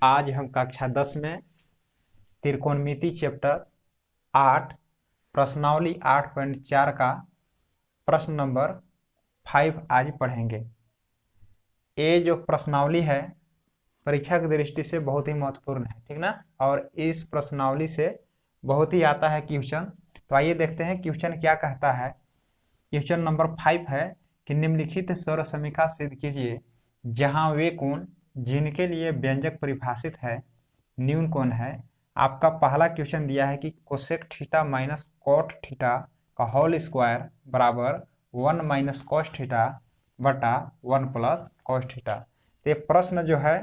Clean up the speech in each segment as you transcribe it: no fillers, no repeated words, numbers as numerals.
आज हम कक्षा 10 में त्रिकोणमिति चैप्टर 8 प्रश्नावली 8.4 का प्रश्न नंबर 5 आज पढ़ेंगे। ये जो प्रश्नावली है परीक्षा की दृष्टि से बहुत ही महत्वपूर्ण है, ठीक ना। और इस प्रश्नावली से बहुत ही आता है क्वेश्चन। तो आइए देखते हैं क्वेश्चन क्या कहता है। क्वेश्चन नंबर 5 है कि निम्नलिखित सौर समीकरण सिद्ध कीजिए जहां वे कोण जिनके लिए व्यंजक परिभाषित है न्यून कोण है। आपका पहला क्वेश्चन दिया है कि cosec theta minus cot theta का होल स्क्वायर बराबर 1 माइनस कॉस थीटा बटा 1 प्लस कॉस थीटा। तो ये प्रश्न जो है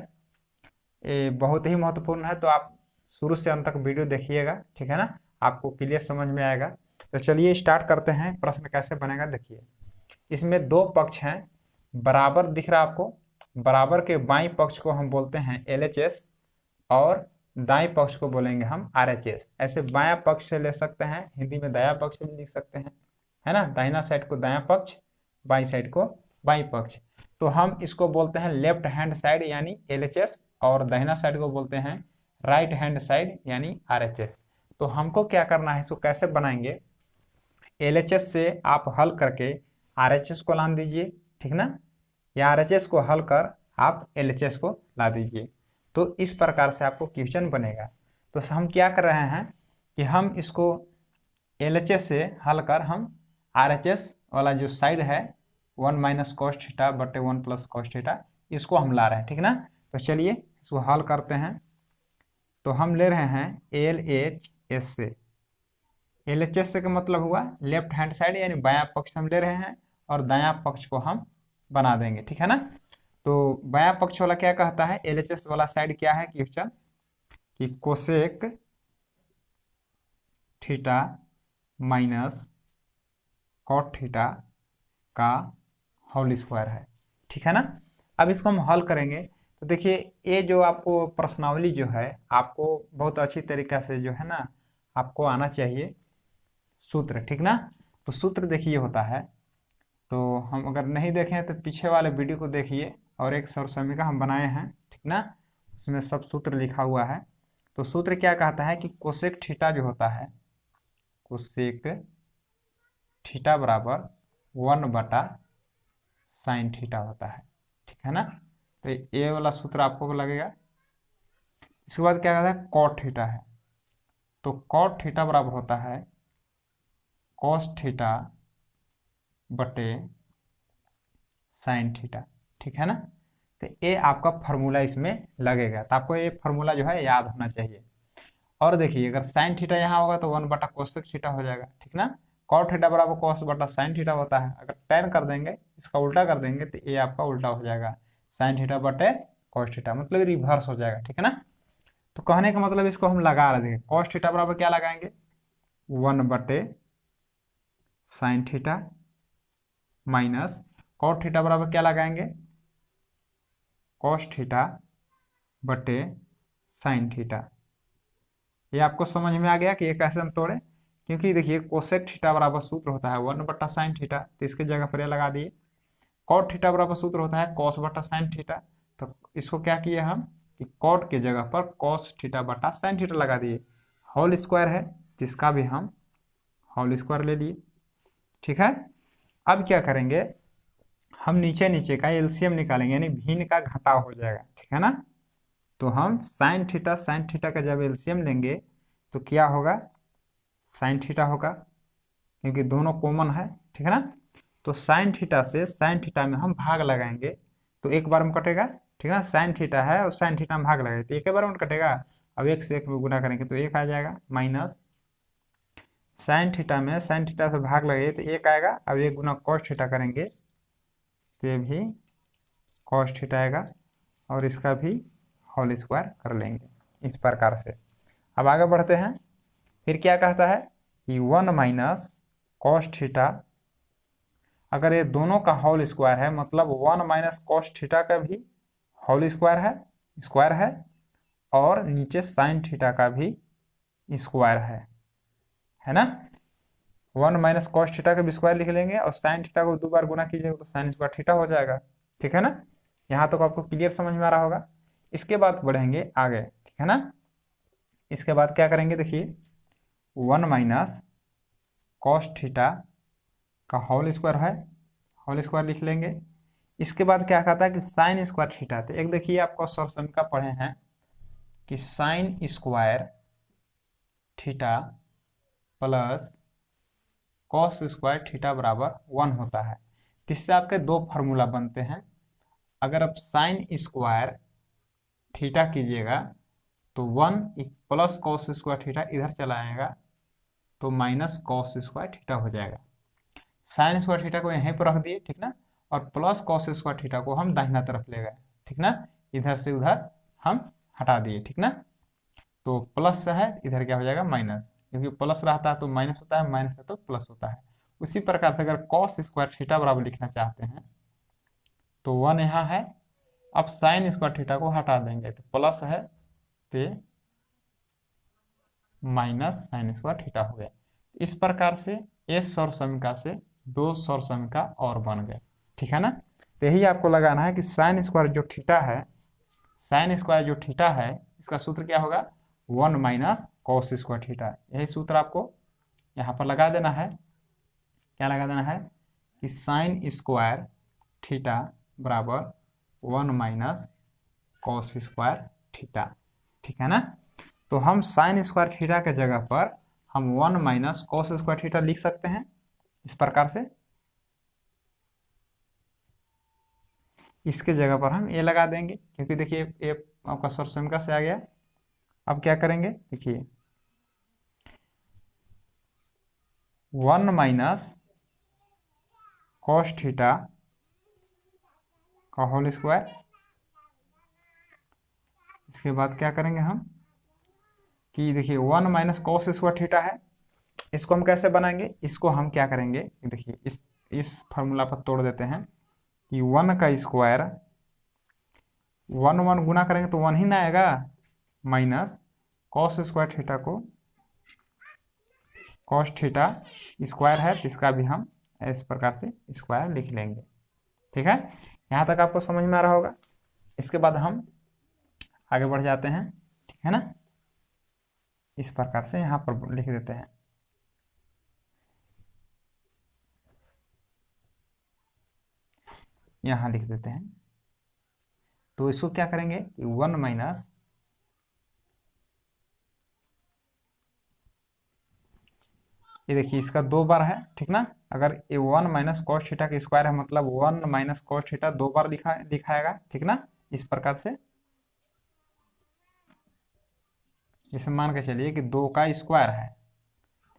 ये बहुत ही महत्वपूर्ण है, तो आप शुरू से अंत तक वीडियो देखिएगा, ठीक है ना, आपको क्लियर समझ में आएगा। तो चलिए स्टार्ट करते हैं। प्रश्न कैसे बनेगा देखिए। इसमें दो पक्ष हैं, बराबर दिख रहा है आपको। बराबर के बाईं पक्ष को हम बोलते हैं LHS और दाएं पक्ष को बोलेंगे हम RHS। ऐसे बायां पक्ष से ले सकते हैं, हिंदी में दायां पक्ष भी लिख सकते हैं, है ना। दाहिना साइड को दायां पक्ष, बाईं साइड को बाईं पक्ष। तो हम इसको बोलते हैं लेफ्ट हैंड साइड यानी LHS और दाहिना साइड को बोलते हैं राइट हैंड साइड यानी RHS। तो हमको क्या करना है, इसको कैसे बनाएंगे। LHS से आप हल करके RHS को ला दीजिए, ठीक ना, या RHS को हल कर आप LHS को ला दीजिए। तो इस प्रकार से आपको क्वेश्चन बनेगा। तो हम क्या कर रहे हैं कि हम इसको LHS से हल कर हम RHS वाला जो साइड है 1 माइनस कॉस थीटा बटे 1 प्लस कॉस थीटा, इसको हम ला रहे हैं, ठीक ना। तो चलिए इसको हल करते हैं। तो हम ले रहे हैं LHS से। LHS से का मतलब हुआ लेफ्ट हैंड साइड यानी बायां पक्ष हम ले रहे हैं और दायां पक्ष को हम बना देंगे, ठीक है ना। तो बायां पक्ष वाला क्या कहता है, LHS वाला साइड क्या है क्वेश्चन कि cosec theta minus cot theta का होल स्क्वायर है, ठीक है ना। अब इसको हम हल करेंगे। तो देखिए ये जो आपको प्रश्नावली जो है आपको बहुत अच्छी तरीका से जो है ना आपको आना चाहिए सूत्र, ठीक ना। तो सूत्र देखिए होता है, तो हम अगर नहीं देखें तो पीछे वाले वीडियो को देखिए और एक सौर समीकरण हम बनाए हैं, ठीक ना, उसमें सब सूत्र लिखा हुआ है। तो सूत्र क्या कहता है कि कोसेक थीटा जो होता है, कोसेक थीटा बराबर 1 बटा साइन थीटा होता है, ठीक है ना। तो ये वाला सूत्र आपको लगेगा। इसके बाद क्या कहता है कॉट थीटा है, तो कॉट थीटा बराबर होता है कॉस थीटा बटे साइन थीटा, ठीक है ना। तो ये आपका फॉर्मूला इसमें लगेगा। तो आपको ये फॉर्मूला जो है याद होना चाहिए। और देखिए अगर साइन थीटा यहाँ होगा तो 1 बटा कोसेक थीटा हो जाएगा, ठीक ना। कॉट थीटा बराबर कॉस बटा साइन थीटा होता है। अगर टेन कर देंगे, इसका उल्टा कर देंगे तो ये आपका उल्टा हो जाएगा, साइन थीटा बटे कॉस थीटा, मतलब रिवर्स हो जाएगा, ठीक है ना। तो कहने का मतलब इसको हम लगा रहे थे, कॉस थीटा बराबर क्या लगाएंगे 1 बटे sine theta minus cot theta बराबर क्या लगाएंगे कॉस थीटा बटे साइन थीटा। ये आपको समझ में आ गया कि ये कैसे हम तोड़े। क्योंकि देखिए कोसेक थीटा बराबर सूत्र होता है 1 बटा साइन थीटा, तो इसके जगह पर ये लगा दिए। कॉट थीटा बराबर सूत्र होता है कॉस बटा साइन थीटा, तो इसको क्या किए हम कि कॉट के जगह पर कॉस थीटा बटा साइन थीटा लगा दिए। होल स्क्वायर है जिसका भी हम होल स्क्वायर ले लिए, ठीक है। अब क्या करेंगे, हम नीचे नीचे का एलसीएम निकालेंगे यानी भिन्न का घटाव हो जाएगा, ठीक है ना। तो हम साइन थीटा का जब एलसीएम लेंगे तो क्या होगा साइन थीटा होगा, क्योंकि दोनों कॉमन है, ठीक है ना। तो साइन थीटा से साइन थीटा में हम भाग लगाएंगे तो एक बार में कटेगा, ठीक है ना। साइन थीटा है और साइन थीटा में भाग लगाए तो एक बार में कटेगा। अब एक से एक में गुना करेंगे तो एक आ जाएगा माइनस साइन थीटा में साइन थीटा से भाग लगे तो एक आएगा। अब एक गुना कॉस थीटा करेंगे तो ये भी कॉस थीटा आएगा और इसका भी होल स्क्वायर कर लेंगे इस प्रकार से। अब आगे बढ़ते हैं। फिर क्या कहता है कि 1 माइनस कॉस थीटा, अगर ये दोनों का होल स्क्वायर है मतलब 1 माइनस कॉस थीटा का भी होल स्क्वायर है और नीचे साइन थीटा का भी स्क्वायर है ना। 1 माइनस कॉस थीटा का भी स्क्वायर लिख लेंगे और साइन थीटा को 2 बार गुना कीजिएगा तो साइन स्क्वायर थीटा हो जाएगा, ठीक है ना। यहाँ तक आपको क्लियर समझ में आ रहा होगा। इसके बाद बढ़ेंगे आगे, ठीक है ना। इसके बाद क्या करेंगे, देखिए 1 माइनस कॉस थीटा का होल स्क्वायर है, होल स्क्वायर लिख लेंगे। इसके बाद क्या कहता है कि साइन स्क्वायर थीटा। तो एक देखिए आपको सर का पढ़े हैं कि sine square theta plus cos square theta बराबर 1 होता है। इससे आपके दो फार्मूला बनते हैं। अगर आप साइन स्क्वायर थीटा कीजिएगा तो 1 प्लस कॉस स्क्वायर थीटा इधर चला आएगा तो माइनस कॉस स्क्वायर थीटा हो जाएगा। साइन स्क्वायर थीटा को यहीं पर रख दिए, ठीक ना, और प्लस कॉस स्क्वायर थीटा को हम दाहिना तरफ ले गए, ठीक ना, इधर से उधर हम हटा दिए, ठीक ना। तो प्लस है, इधर क्या हो जाएगा माइनस, क्योंकि प्लस रहता है तो माइनस होता है, माइनस है तो प्लस होता है। उसी प्रकार से अगर कॉस स्क्वायर थीटा बराबर लिखना चाहते हैं तो 1 यहाँ है, अब साइन स्क्वायर थीटा को हटा देंगे तो प्लस है तो माइनस साइन स्क्वायर थीटा हो गया। इस प्रकार से ये सौर समीका से दो सौर समीका और बन गए, ठीक है ना। तो यही आपको लगाना है कि साइन स्क्वायर जो थीटा है, साइन स्क्वायर जो थीटा है इसका सूत्र क्या होगा, 1 माइनस कॉस स्क्वायर थीटा। यही सूत्र आपको यहाँ पर लगा देना है। क्या लगा देना है कि साइन स्क्वायर थीटा बराबर 1 माइनस कॉस स्क्वायर थीटा, ठीक है ना। तो हम साइन स्क्वायर थीटा के जगह पर हम 1 माइनस कॉस स्क्वायर थीटा लिख सकते हैं इस प्रकार से। इसके जगह पर हम ये लगा देंगे, क्योंकि देखिए ये आपका सौर समीका से आ गया। अब क्या करेंगे, देखिए 1 माइनस कॉस थीटा का होल स्क्वायर। इसके बाद क्या करेंगे हम कि देखिए 1 माइनस कॉस स्क्वायर थीटा है, इसको हम कैसे बनाएंगे, इसको हम क्या करेंगे, देखिए इस फार्मूला पर तोड़ देते हैं कि 1 का स्क्वायर 1 1 गुना करेंगे तो 1 ही ना आएगा, माइनस कॉस स्क्वायर थीटा को कॉस थीटा स्क्वायर है तो इसका भी हम इस प्रकार से स्क्वायर लिख लेंगे, ठीक है। यहाँ तक आपको समझ में आ रहा होगा। इसके बाद हम आगे बढ़ जाते हैं, ठीक है ना। इस प्रकार से यहाँ पर लिख देते हैं, यहाँ लिख देते हैं। तो इसको क्या करेंगे, 1 माइनस ये देखिए इसका 2 बार है, ठीक ना। अगर ये 1 माइनस कॉस थीटा का स्क्वायर है मतलब 1 माइनस कॉस थीटा 2 बार दिखाएगा, ठीक ना। इस प्रकार से जैसे मान के चलिए कि 2 का स्क्वायर है,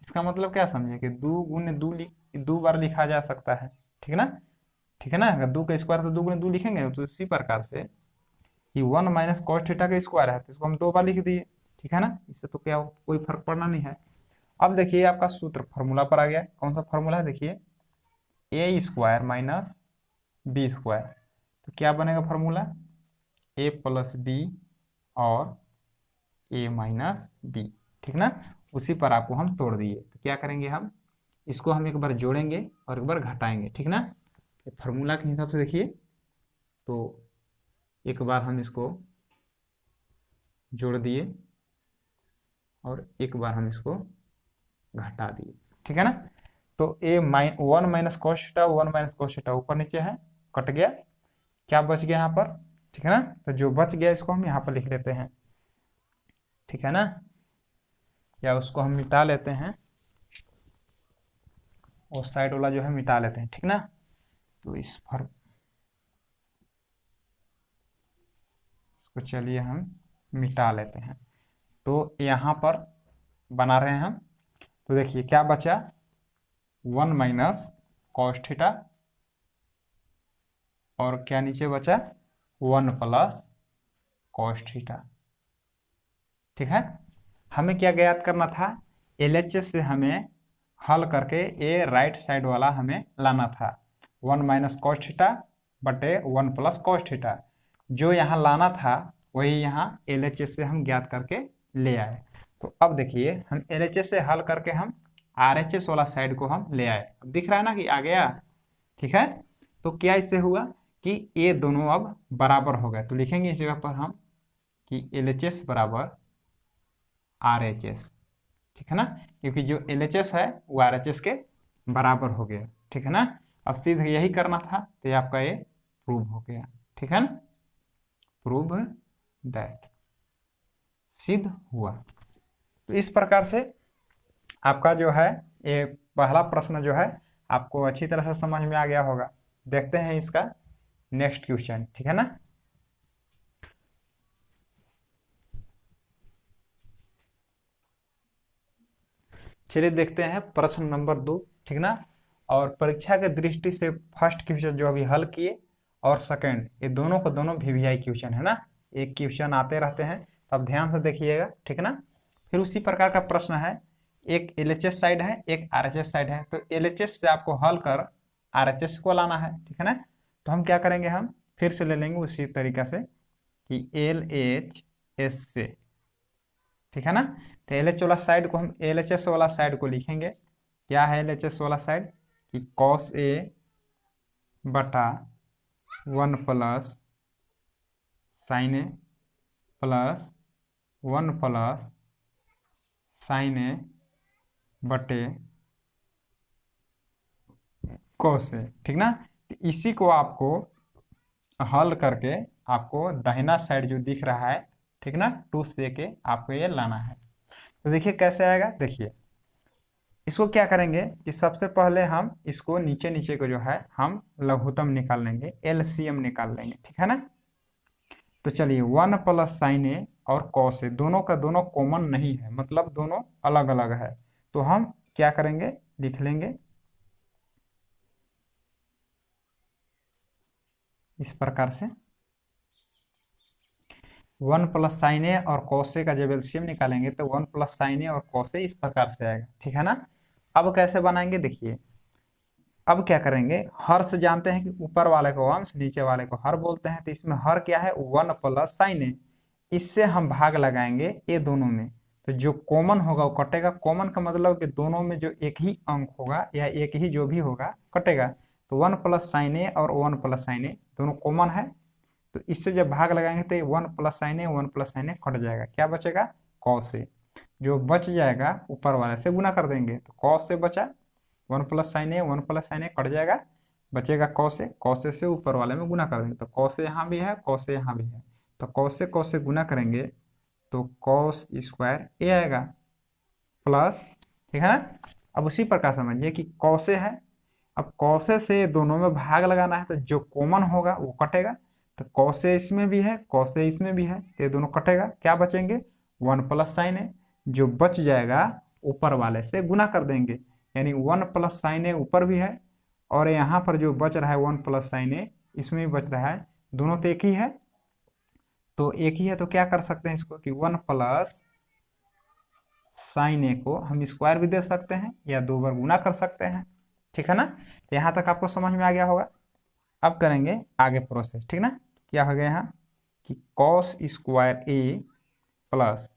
इसका मतलब क्या समझे कि 2 गुने 2 बार लिखा जा सकता है, ठीक ना, ठीक है ना। अगर 2 का स्क्वायर तो 2 गुने 2 लिखेंगे, तो इसी प्रकार से कि 1 माइनस कॉस थीटा का स्क्वायर है तो इसको हम 2 बार लिख दिए, ठीक है ना। इससे तो क्या कोई फर्क पड़ना नहीं है। अब देखिए आपका सूत्र फार्मूला पर आ गया। कौन सा फार्मूला है, देखिए ए स्क्वायर माइनस बी स्क्वायर। तो क्या बनेगा फार्मूला, ए प्लस बी और ए माइनस बी, ठीक ना। उसी पर आपको हम तोड़ दिए। तो क्या करेंगे, हम इसको हम एक बार जोड़ेंगे और एक बार घटाएंगे, ठीक ना। फार्मूला के हिसाब से देखिए तो एक बार हम इसको जोड़ दिए और एक बार हम इसको घटा दिए, ठीक है ना। तो one minus cos theta 1 minus cos theta ऊपर नीचे है, कट गया, क्या बच गया यहाँ पर, ठीक है ना। तो जो बच गया इसको हम यहाँ पर लिख लेते हैं, ठीक है ना, या उसको हम मिटा लेते हैं, और साइड वाला जो है मिटा लेते हैं, ठीक ना। तो इसको चलिए हम मिटा लेते हैं। तो यहाँ पर बना रहे हैं हम। तो देखिए क्या बचा, 1 माइनस कॉस थीटा और क्या नीचे बचा 1 प्लस कॉस थीटा, ठीक है। हमें क्या ज्ञात करना था, एलएचएस से हमें हल करके ये राइट साइड वाला हमें लाना था, 1 माइनस कॉस थीटा बटे 1 प्लस कॉस थीटा। जो यहाँ लाना था वही यहाँ एलएचएस से हम ज्ञात करके ले आए। तो अब देखिए हम एलएचएस से हल करके हम आरएचएस वाला साइड को हम ले आए। अब दिख रहा है ना कि आ गया, ठीक है। तो क्या इससे हुआ कि ये दोनों अब बराबर हो गए। तो लिखेंगे इस जगह पर हम कि LHS बराबर RHS, ठीक है ना, क्योंकि जो LHS है वो RHS के बराबर हो गया, ठीक है ना। अब सीधे यही करना था, तो ये आपका ये प्रूव हो गया, ठीक है ना, प्रूव दैट, सिद्ध हुआ। तो इस प्रकार से आपका जो है ये पहला प्रश्न जो है आपको अच्छी तरह से समझ में आ गया होगा। देखते हैं इसका नेक्स्ट क्वेश्चन, ठीक है ना। चलिए देखते हैं प्रश्न नंबर 2, ठीक ना। और परीक्षा के दृष्टि से फर्स्ट क्वेश्चन जो अभी हल किए और सेकंड, ये दोनों को दोनों VVI क्वेश्चन है ना, एक क्वेश्चन आते रहते हैं, तो आप ध्यान से देखिएगा, ठीक है ना। फिर उसी प्रकार का प्रश्न है, एक LHS साइड है, एक RHS साइड है, तो LHS से आपको हल कर RHS को लाना है, ठीक है ना। तो हम क्या करेंगे, हम फिर से ले लेंगे उसी तरीका से कि LHS से, ठीक है ना। तो LH वाला साइड को हम LHS वाला साइड को लिखेंगे, क्या है LHS वाला साइड कि cos A बटा 1 plus sign A plus 1 plus sign A बटे cos A, ठीक ना। इसी को आपको हल करके आपको दाहिना साइड जो दिख रहा है, ठीक ना, 2 से के आपको ये लाना है। तो देखिए कैसे आएगा, देखिए इसको क्या करेंगे कि सबसे पहले हम इसको नीचे नीचे को जो है हम लघुत्तम निकाल लेंगे, LCM निकाल लेंगे, ठीक है ना। तो चलिए 1 प्लस साइन ए और कॉस ए दोनों का दोनों कॉमन नहीं है, मतलब दोनों अलग अलग है, तो हम क्या करेंगे, लिख लेंगे इस प्रकार से 1 प्लस साइन ए और कॉस ए का जब एलसीएम निकालेंगे तो 1 प्लस साइन ए और कॉस ए इस प्रकार से आएगा, ठीक है ना। अब कैसे बनाएंगे, देखिए अब क्या करेंगे, हर से जानते हैं कि ऊपर वाले को अंश नीचे वाले को हर बोलते हैं, तो इसमें हर क्या है 1 प्लस साइन ए, इससे हम भाग लगाएंगे ये दोनों में, तो जो कॉमन होगा वो कटेगा। कॉमन का मतलब कि दोनों में जो एक ही अंक होगा या एक ही जो भी होगा कटेगा, तो 1 प्लस साइन ए और 1 प्लस साइन ए दोनों कॉमन है, तो इससे जब भाग लगाएंगे तो 1 प्लस साइन ए 1 प्लस साइन ए कट जाएगा, क्या बचेगा कॉस ए, जो बच जाएगा ऊपर वाले से गुना कर देंगे, तो कॉस से बचा 1 प्लस साइन ए 1 प्लस साइन ए कट जाएगा, बचेगा कॉस ए, कॉस ए से ऊपर वाले में गुना कर देंगे, तो कॉस ए यहाँ भी है कॉस ए यहाँ भी है, तो कॉस से गुना करेंगे तो कॉस स्क्वायर ए आएगा प्लस, ठीक है ना। अब उसी प्रकार समझिए कि कॉस ए है, अब कॉस ए से दोनों में भाग लगाना है, तो जो कॉमन होगा वो कटेगा, तो कॉस ए इसमें भी है कॉस ए इसमें भी है, तो ये दोनों कटेगा, क्या बचेंगे 1 प्लस साइन ए, जो बच जाएगा ऊपर वाले से गुना कर देंगे, यानी 1 प्लस साइन ए ऊपर भी है और यहाँ पर जो बच रहा है 1 प्लस साइन ए इसमें भी बच रहा है, दोनों तो एक ही है, तो एक ही है तो क्या कर सकते हैं इसको कि 1 प्लस साइन ए को हम स्क्वायर भी दे सकते हैं या 2 बार गुना कर सकते हैं, ठीक है ना। तो यहाँ तक आपको समझ में आ गया होगा। अब करेंगे आगे प्रोसेस, ठीक ना। क्या हो गया यहाँ कि कॉस स्क्वायर ए प्लस,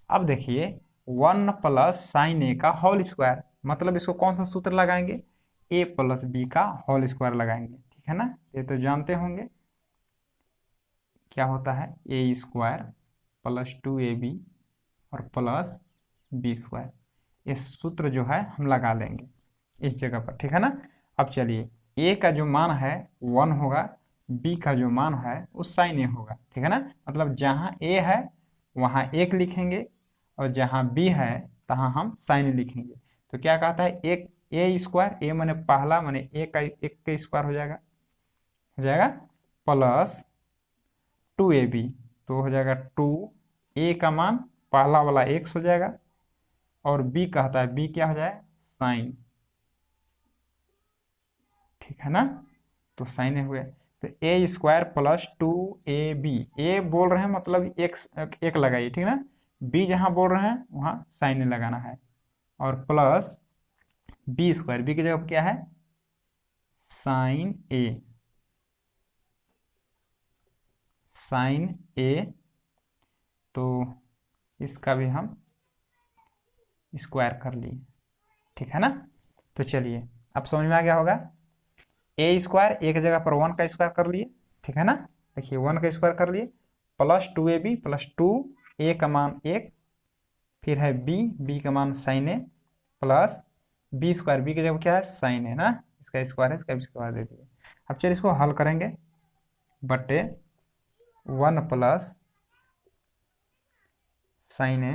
अब देखिए 1 प्लस साइन ए का होल स्क्वायर, मतलब इसको कौन सा सूत्र लगाएंगे, ए प्लस बी का होल स्क्वायर लगाएंगे, ठीक है ना। ये तो जानते होंगे क्या होता है, ए स्क्वायर प्लस 2ab और प्लस बी स्क्वायर, ये सूत्र जो है हम लगा लेंगे इस जगह पर, ठीक है ना। अब चलिए ए का जो मान है 1 होगा, बी का जो मान है वो साइन ए होगा, ठीक है ना, मतलब जहाँ ए है वहाँ 1 लिखेंगे और जहाँ बी है तहाँ हम साइन लिखेंगे, तो क्या कहता है एक ए स्क्वायर, ए मैंने पहला मैंने एक का स्क्वायर हो जाएगा प्लस 2ab, तो हो जाएगा 2, ए का मान पहला वाला x हो जाएगा और बी कहता है बी क्या हो जाए साइन, ठीक है ना, तो साइन ए हुए, तो ए स्क्वायर प्लस 2ab, ए बोल रहे हैं मतलब एक लगाइए, ठीक है ना, बी जहां बोल रहे हैं वहां साइन ए लगाना है, और प्लस बी स्क्वायर, बी की जगह क्या है साइन ए, साइन ए, तो इसका भी हम स्क्वायर कर लिए, ठीक है ना। तो चलिए अब समझ में आ गया होगा, ए स्क्वायर एक जगह पर 1 का स्क्वायर कर लिए, ठीक है ना, देखिए 1 का स्क्वायर कर लिए प्लस 2ab प्लस 2a का मान 1, फिर है b का मान साइन ए प्लस b स्क्वायर, b की जगह क्या है साइन है ना, इसका स्क्वायर है, इसका भी स्क्वायर दे दिए। अब चलिए इसको हल करेंगे, बटे 1 plus sign A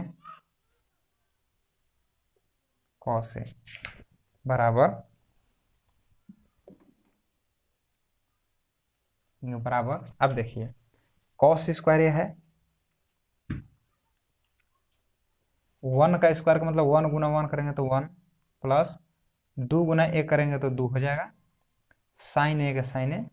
cos A बराबर अब देखिए कॉस स्क्वायर ये है 1 का स्क्वायर का मतलब 1 गुना 1 करेंगे तो 1 प्लस 2 गुना 1 करेंगे तो 2 हो जाएगा, साइन ए का साइन ए,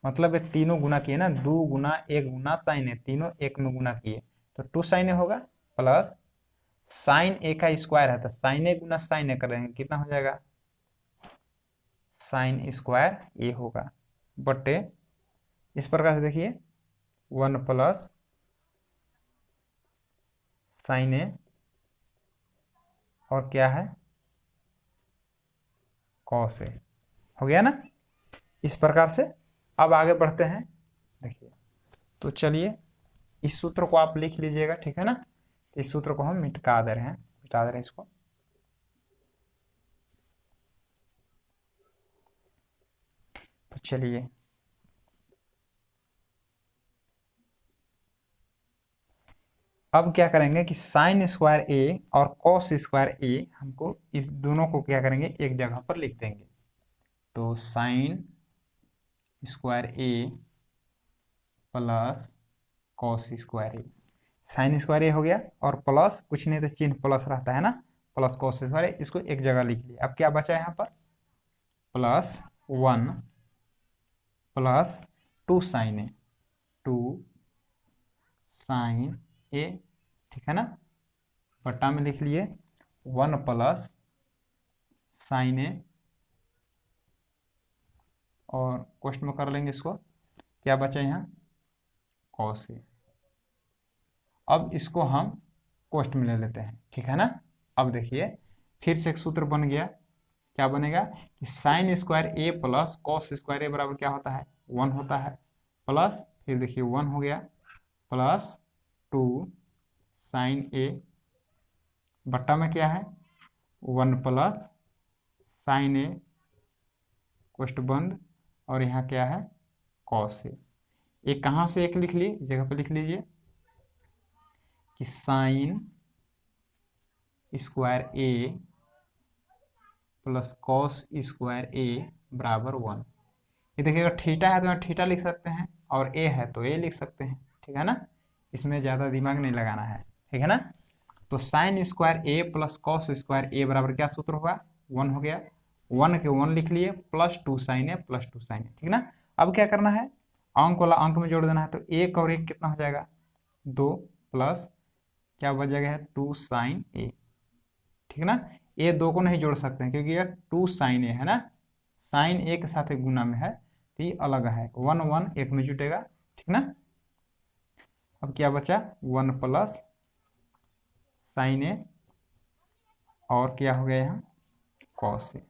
मतलब ये तीनों गुना किए ना, 2 गुना 1 गुना साइन ए, तीनों एक में गुना किए तो 2 साइन ए होगा, प्लस साइन ए का स्क्वायर है तो साइन ए गुना साइन ए करेंगे कितना हो जाएगा, साइन स्क्वायर ए होगा, बटे इस प्रकार से देखिए 1 प्लस साइन ए और क्या है कॉस ए, हो गया ना। इस प्रकार से अब आगे बढ़ते हैं, देखिए तो चलिए इस सूत्र को आप लिख लीजिएगा, ठीक है ना। इस सूत्र को हम मिटा दे रहे हैं इसको। तो चलिए अब क्या करेंगे कि साइन स्क्वायर ए और कॉस स्क्वायर ए हमको इस दोनों को क्या करेंगे एक जगह पर लिख देंगे। तो साइन स्क्वायर ए प्लस कॉस स्क्वायर ए, साइन स्क्वायर ए हो गया और प्लस कुछ नहीं तो चिन्ह प्लस रहता है ना, प्लस कॉस स्क्वायर ए, इसको एक जगह लिख लिया। अब क्या बचा है यहाँ पर प्लस 1 प्लस 2 साइन ए, 2 साइन ए, ठीक है ना, बट्टा में लिख लिए 1 प्लस साइन ए और क्वेश्चन में कर लेंगे इसको, क्या बचा यहाँ कॉस ए। अब इसको हम कोष्ट में ले लेते हैं, ठीक है ना। अब देखिए फिर से एक सूत्र बन गया, क्या बनेगा कि साइन स्क्वायर ए प्लस कॉस स्क्वायर ए बराबर क्या होता है 1 होता है, प्लस फिर देखिए 1 हो गया प्लस 2 साइन ए, बट्टा में क्या है 1 प्लस साइन ए कोष्ट बंद और यहाँ क्या है कॉस ए। एक कहाँ से एक लिख लिए, जगह पे लिख लीजिए कि साइन स्क्वायर ए प्लस कॉस स्क्वायर ए बराबर 1। ये देखिएगा थीटा है तो यहाँ थीटा लिख सकते हैं और ए है तो ए लिख सकते हैं, ठीक है ना, इसमें ज़्यादा दिमाग नहीं लगाना है, ठीक है ना। तो साइन स्क्वायर ए प्लस कॉस स्क्वायर ए बराबर क्या सूत्र हुआ 1 हो गया, 1 के 1 लिख लिए प्लस 2 साइन ए प्लस 2 साइन ए, ठीक ना। अब क्या करना है अंक वाला अंक में जोड़ देना है, तो 1 और 1 कितना हो जाएगा 2 प्लस क्या बच जाएगा 2 साइन ए, ठीक ना। ए 2 को नहीं जोड़ सकते हैं क्योंकि यह 2 साइन ए है ना, साइन ए के साथ एक गुना में है तो ये अलग है, 1 1 एक में जुटेगा, ठीक ना। अब क्या बचा 1 प्लस साइन ए और क्या हो गया यहाँ कॉस ए,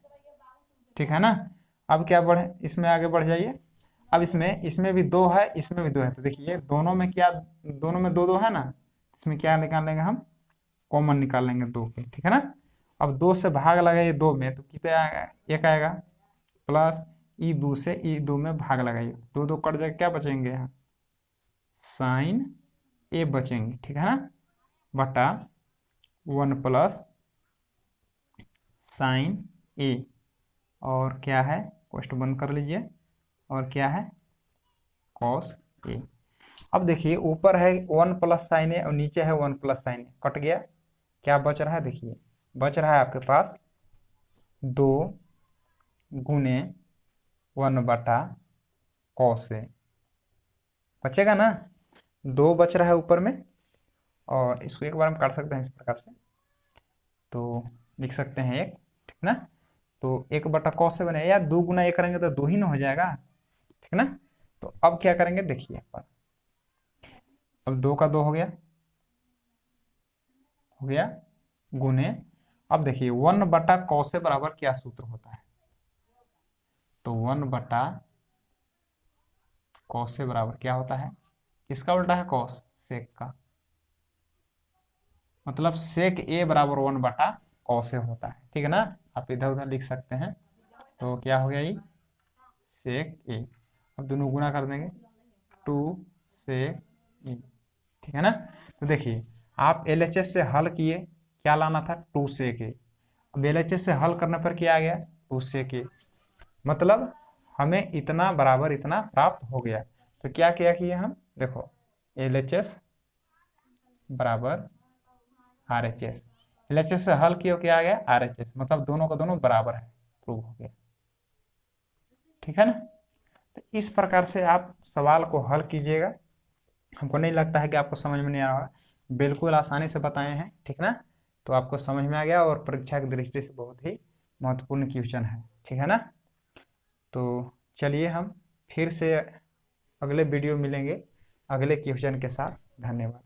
ठीक है ना। अब क्या बढ़े इसमें आगे बढ़ जाइए, अब इसमें भी 2 है इसमें भी 2 है, तो देखिए दोनों में क्या दोनों में 2 2 है ना, इसमें क्या निकाल लेंगे हम कॉमन निकाल लेंगे 2 के, ठीक है ना। अब 2 से भाग लगाइए 2 में तो कितना आएगा 1 आएगा, प्लस ई 2 से ई 2 में भाग लगाइए 2 2 कट जाएगा, क्या बचेंगे यहाँ साइन ए बचेंगे, ठीक है ना, बटा 1 प्लस साइन ए और क्या है क्वेश्चन बंद कर लीजिए और क्या है कॉस ए। अब देखिए ऊपर है 1 प्लस साइन ए और नीचे है 1 प्लस साइन ए, कट गया, क्या बच रहा है देखिए बच रहा है आपके पास 2 गुने 1 बटा कॉस ए, बचेगा ना 2 बच रहा है ऊपर में, और इसको एक बार हम काट सकते हैं इस प्रकार से, तो लिख सकते हैं 1, ठीक ना। तो 1 बटा कॉस से बने यार 2 गुना 1 करेंगे तो 2 ही ना हो जाएगा, ठीक ना। तो अब क्या करेंगे देखिए अब 2 का 2 हो गया गुने, अब देखिए 1 बटा कॉस से बराबर क्या सूत्र होता है, तो 1 बटा कॉस से बराबर क्या होता है, किसका उल्टा है, कॉस, सेक का। मतलब सेक ए बराबर 1/कॉस ए होता है, ठीक है ना। आप इधर उधर लिख सकते हैं। तो क्या हो गया ये, सेक ए। अब दोनों गुना कर देंगे, 2 सेक ए, ठीक है ना। तो देखिए आप एलएचएस से हल किए, क्या लाना था, 2 सेक ए। अब एलएचएस से हल करने पर क्या आ गया, 2 सेक ए। मतलब हमें इतना बराबर इतना प्राप्त हो गया। तो क्या किया कि हम देखो एलएचएस बराबर आरएचएस, एलएचएस से हल किया क्या आ गया, आरएचएस। मतलब दोनों का दोनों बराबर है, प्रूव हो गया, ठीक है ना। तो इस प्रकार से आप सवाल को हल कीजिएगा। हमको नहीं लगता है कि आपको समझ में नहीं आ रहा है, बिल्कुल आसानी से बताए हैं, ठीक ना। तो आपको समझ में आ गया और परीक्षा की दृष्टि से बहुत ही महत्वपूर्ण क्वेश्चन है, ठीक है ना। तो चलिए हम फिर से अगले वीडियो मिलेंगे अगले क्वेश्चन के साथ। धन्यवाद।